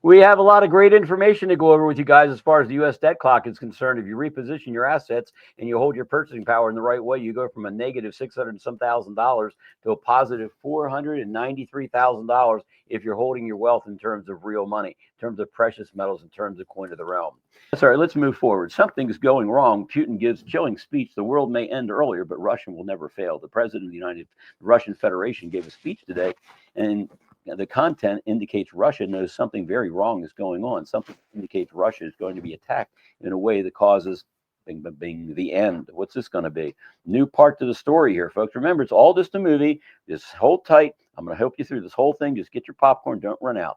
We have a lot of great information to go over with you guys as far as the U.S. debt clock is concerned. If you reposition your assets and you hold your purchasing power in the right way, you go from a negative 600 and some $1,000 to a positive $493,000 if you're holding your wealth in terms of real money, in terms of precious metals, in terms of coin of the realm. Sorry, let's move forward. Something's going wrong. Putin gives chilling speech. The world may end earlier, but Russia will never fail. The president of the Russian Federation gave a speech today, and the content indicates Russia knows something very wrong is going on. Something indicates Russia is going to be attacked in a way that causes bing, the end. What's this going to be? New part to the story here, folks. Remember, it's all just a movie. Just hold tight. I'm going to help you through this whole thing. Just get your popcorn. Don't run out.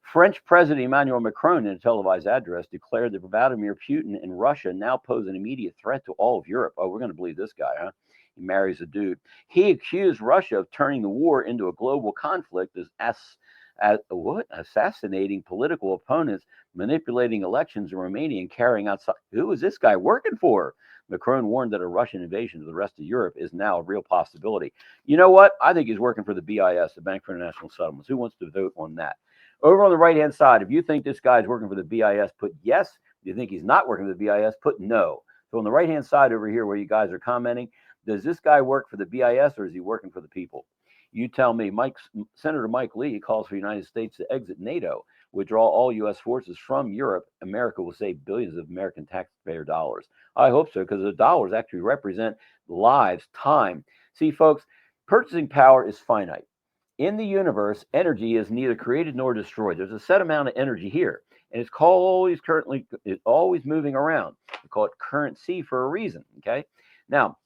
French President Emmanuel Macron, in a televised address, declared that Vladimir Putin and Russia now pose an immediate threat to all of Europe. Oh, we're going to believe this guy, huh? He marries a dude. He accused Russia of turning the war into a global conflict as assassinating political opponents, manipulating elections in Romania, and carrying out. Who is this guy working for? Macron warned that a Russian invasion of the rest of Europe is now a real possibility. You know what? I think he's working for the BIS, the Bank for International Settlements. Who wants to vote on that? Over on the right-hand side, if you think this guy's working for the BIS, put yes. If you think he's not working for the BIS, put no. So on the right-hand side over here where you guys are commenting, does this guy work for the BIS or is he working for the people? You tell me. Senator Mike Lee calls for the United States to exit NATO, withdraw all U.S. forces from Europe. America will save billions of American taxpayer dollars. I hope so, because the dollars actually represent lives, time. See, folks, purchasing power is finite. In the universe, energy is neither created nor destroyed. There's a set amount of energy here, and it's always moving around. We call it currency for a reason, okay? Now,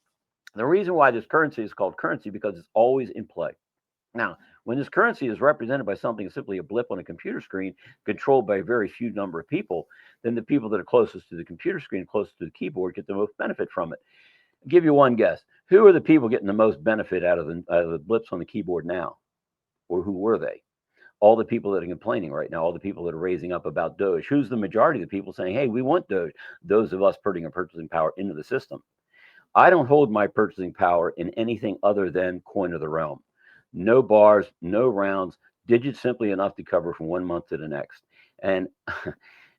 the reason why this currency is called currency because it's always in play. Now, when this currency is represented by something simply a blip on a computer screen controlled by a very few number of people, then the people that are closest to the computer screen, closest to the keyboard, get the most benefit from it. I'll give you one guess. Who are the people getting the most benefit out of the blips on the keyboard now? Or who were they? All the people that are complaining right now, all the people that are raising up about Doge. Who's the majority of the people saying, hey, we want Doge? Those of us putting a purchasing power into the system. I don't hold my purchasing power in anything other than coin of the realm. No bars, no rounds, digits simply enough to cover from 1 month to the next. And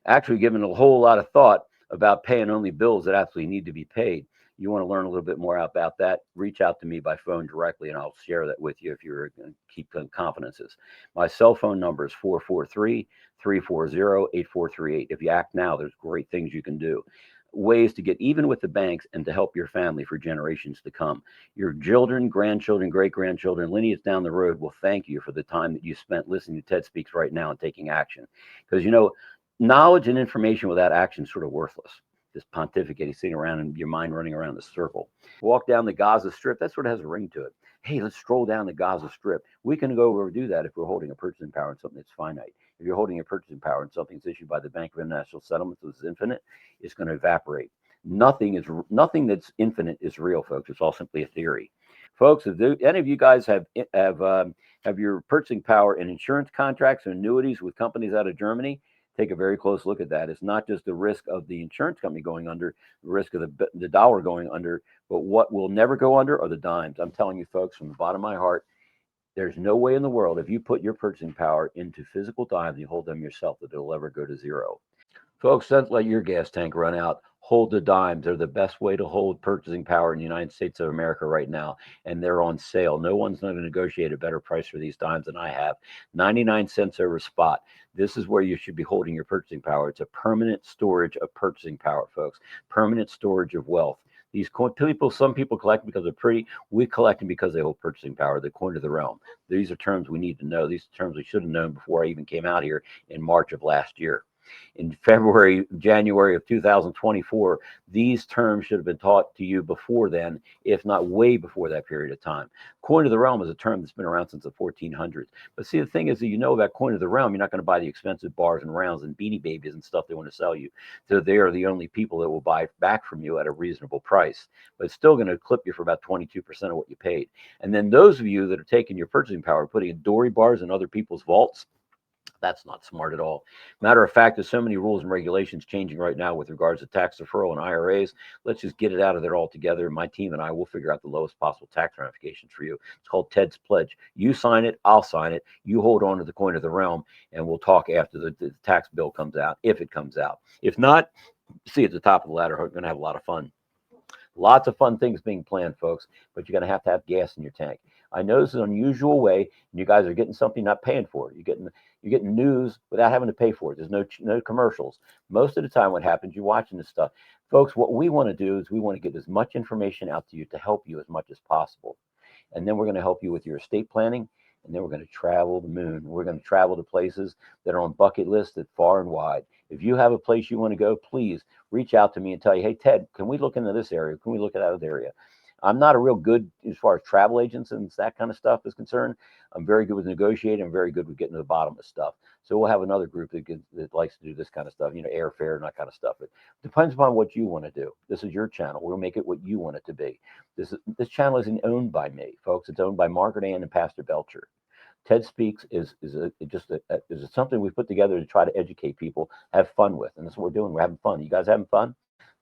actually given a whole lot of thought about paying only bills that absolutely need to be paid. You want to learn a little bit more about that, reach out to me by phone directly, and I'll share that with you if you're going to keep confidences. My cell phone number is 443-340-8438. If you act now, there's great things you can do. Ways to get even with the banks and to help your family for generations to come. Your children, grandchildren, great-grandchildren, lineage down the road will thank you for the time that you spent listening to Ted Speaks right now and taking action. Because, knowledge and information without action is sort of worthless. Just pontificating, sitting around and your mind running around the circle. Walk down the Gaza Strip, that sort of has a ring to it. Hey, let's stroll down the Gaza Strip. We can go over and do that if we're holding a purchasing power in something that's finite. If you're holding a purchasing power in something that's issued by the Bank of International Settlements that's infinite, it's going to evaporate. Nothing that's infinite is real, folks. It's all simply a theory. Folks, if any of you guys have your purchasing power in insurance contracts or annuities with companies out of Germany, take a very close look at that. It's not just the risk of the insurance company going under, the risk of the dollar going under, but what will never go under are the dimes. I'm telling you, folks, from the bottom of my heart, there's no way in the world, if you put your purchasing power into physical dimes, you hold them yourself, that it'll ever go to zero. Folks, don't let your gas tank run out. Hold the dimes. They're the best way to hold purchasing power in the United States of America right now, and they're on sale. No one's going to negotiate a better price for these dimes than I have. 99 cents over spot. This is where you should be holding your purchasing power. It's a permanent storage of purchasing power, folks. Permanent storage of wealth. These people, some people collect because they're pretty. We collect them because they hold purchasing power. The coin of the realm. These are terms we need to know. These are terms we should have known before I even came out here in March of last year. In January of 2024, these terms should have been taught to you before then, if not way before that period of time. Coin of the realm is a term that's been around since the 1400s. But see, the thing is that about coin of the realm, you're not going to buy the expensive bars and rounds and beanie babies and stuff they want to sell you. So they are the only people that will buy back from you at a reasonable price. But it's still going to clip you for about 22% of what you paid. And then those of you that are taking your purchasing power, putting in dory bars in other people's vaults, That's not smart at all. Matter of fact, there's so many rules and regulations changing right now with regards to tax deferral and IRAs. Let's just get it out of there altogether. My team and I will figure out the lowest possible tax ramifications for you. It's called Ted's Pledge. You sign it, I'll sign it. You hold on to the coin of the realm, and we'll talk after the tax bill comes out, if it comes out. If not, see at the top of the ladder. We're going to have a lot of fun. Lots of fun things being planned, folks, but you're going to have gas in your tank. I know this is an unusual way, and you guys are getting something not paying for it. You're getting news without having to pay for it. There's no commercials. Most of the time, what happens, you're watching this stuff. Folks, what we want to do is we want to get as much information out to you to help you as much as possible. And then we're going to help you with your estate planning. And then we're going to travel the moon. We're going to travel to places that are on bucket lists that far and wide. If you have a place you want to go, please reach out to me and tell you, hey, Ted, can we look into this area? Can we look at that area? I'm not a real good as far as travel agents and that kind of stuff is concerned. I'm very good with negotiating. I'm very good with getting to the bottom of stuff. So we'll have another group that likes to do this kind of stuff, airfare and that kind of stuff. It depends upon what you want to do. This is your channel. We'll make it what you want it to be. This channel isn't owned by me, folks. It's owned by Margaret Ann and Pastor Belcher. Ted Speaks is something we put together to try to educate people, have fun with, and that's what we're doing. We're having fun. You guys having fun?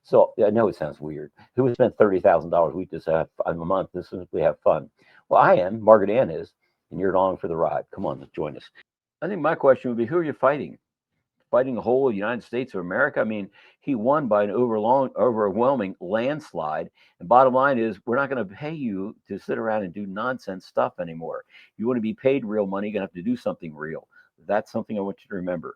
So I know it sounds weird. Who would spend $30,000 a week just a month? This is we have fun. Well, I am. Margaret Ann is, and you're along for the ride. Come on, let's join us. I think my question would be, who are you fighting? Fighting the whole United States of America? I mean, he won by an overwhelming landslide. And bottom line is, we're not going to pay you to sit around and do nonsense stuff anymore. You want to be paid real money, you're going to have to do something real. That's something I want you to remember.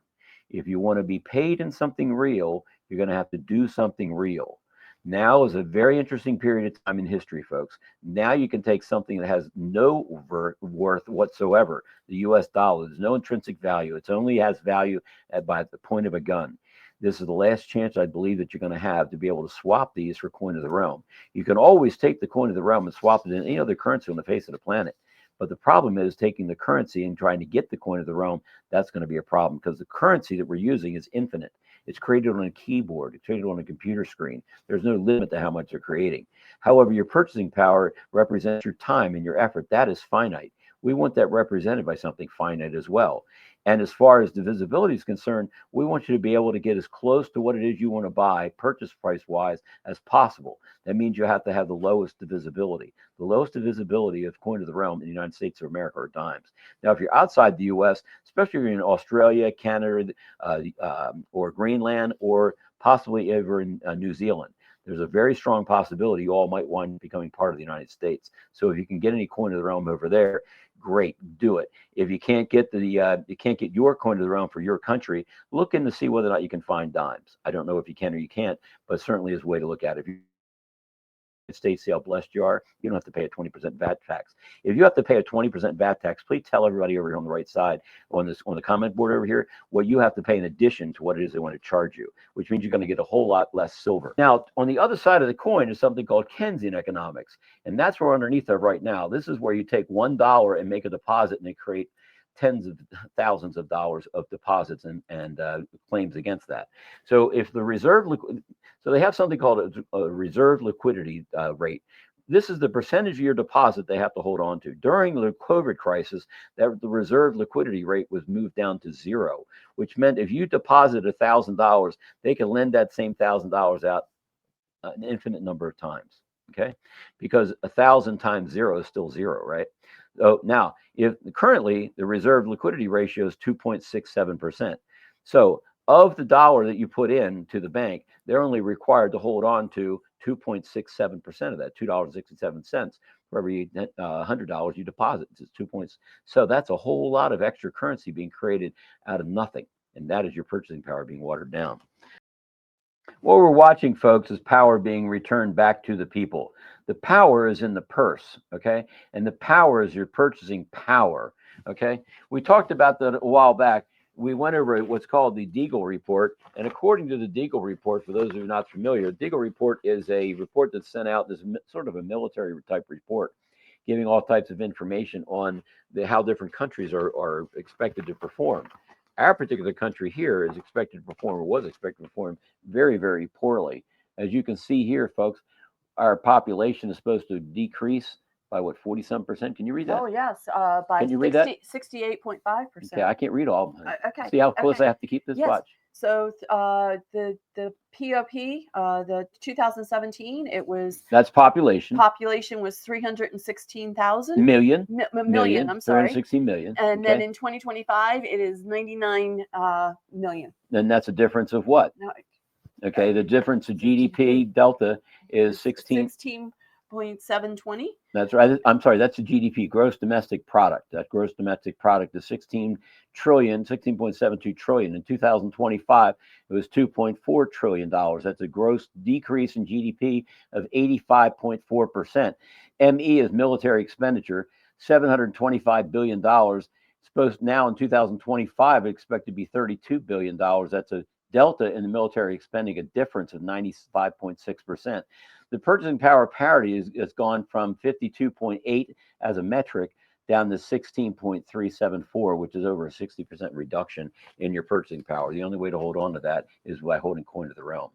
If you want to be paid in something real, you're going to have to do something real. Now is a very interesting period of time in history, folks. Now you can take something that has no worth whatsoever, the US dollar. There's no intrinsic value. It only has value by the point of a gun. This is the last chance I believe that you're going to have to be able to swap these for coin of the realm. You can always take the coin of the realm and swap it in any other currency on the face of the planet. But the problem is taking the currency and trying to get the coin of the realm. That's going to be a problem because the currency that we're using is infinite. It's created on a keyboard. It's created on a computer screen. There's no limit to how much they're creating. However, your purchasing power represents your time and your effort. That is finite. We want that represented by something finite as well. And as far as divisibility is concerned, we want you to be able to get as close to what it is you want to buy, purchase price wise, as possible. That means you have to have the lowest divisibility. The lowest divisibility of coin of the realm in the United States of America are dimes. Now, if you're outside the U.S., especially if you're in Australia, Canada, or Greenland, or possibly over in New Zealand, there's a very strong possibility you all might wind up becoming part of the United States. So if you can get any coin of the realm over there, great, do it. If you can't get your coin of the realm for your country, look in to see whether or not you can find dimes. I don't know if you can or you can't, but certainly is a way to look at it. If you States, see how blessed you are, you don't have to pay a 20% VAT tax. If you have to pay a 20% VAT tax, please tell everybody over here on the right side on the comment board over here what you have to pay in addition to what it is they want to charge you, which means you're going to get a whole lot less silver. Now, on the other side of the coin is something called Keynesian economics, and that's where we're underneath of right now. This is where you take $1 and make a deposit, and they create tens of thousands of dollars of deposits and claims against that. So if the so they have something called a reserve liquidity rate. This is the percentage of your deposit they have to hold on to. During the COVID crisis, the reserve liquidity rate was moved down to zero, which meant if you deposit $1,000, they can lend that same $1,000 out an infinite number of times. Okay, because 1,000 times zero is still zero, right? So now, if currently the reserve liquidity ratio is 2.67%. So of the dollar that you put in to the bank, they're only required to hold on to 2.67% of that, $2.67 for every $100 you deposit. It's 2 points. So that's a whole lot of extra currency being created out of nothing. And that is your purchasing power being watered down. What we're watching, folks, is power being returned back to the people. The power is in the purse, okay? And the power is your purchasing power, okay? We talked about that a while back. We went over what's called the Deagle Report. And according to the Deagle Report, for those who are not familiar, the Deagle Report is a report that's sent out, this sort of a military type report, giving all types of information on how different countries are expected to perform. Our particular country here is expected to perform, or was expected to perform, very, very poorly. As you can see here, folks, our population is supposed to decrease by what, 40-some%? Can you read that? Oh, yes. By Can you read that? 68.5%. Okay, I can't read all. Okay. See how close Okay. I have to keep this? Yes. Watch. So the POP, the 2017, it was That's population. Population was 316,000 Million. million. I'm sorry. 316 million. And okay. then in 2025, it is 99 million. Then that's a difference of what? No, Okay, the difference of GDP delta is 16.720. That's right. I'm sorry, that's the GDP, gross domestic product. That gross domestic product is 16.72 trillion. In 2025, it was $2.4 trillion. That's a gross decrease in GDP of 85.4%. ME is military expenditure, $725 billion. Supposed now in 2025, expect to be $32 billion. That's a delta in the military spending, a difference of 95.6%. The purchasing power parity has gone from 52.8 as a metric down to 16.374, which is over a 60% reduction in your purchasing power. The only way to hold on to that is by holding coin of the realm.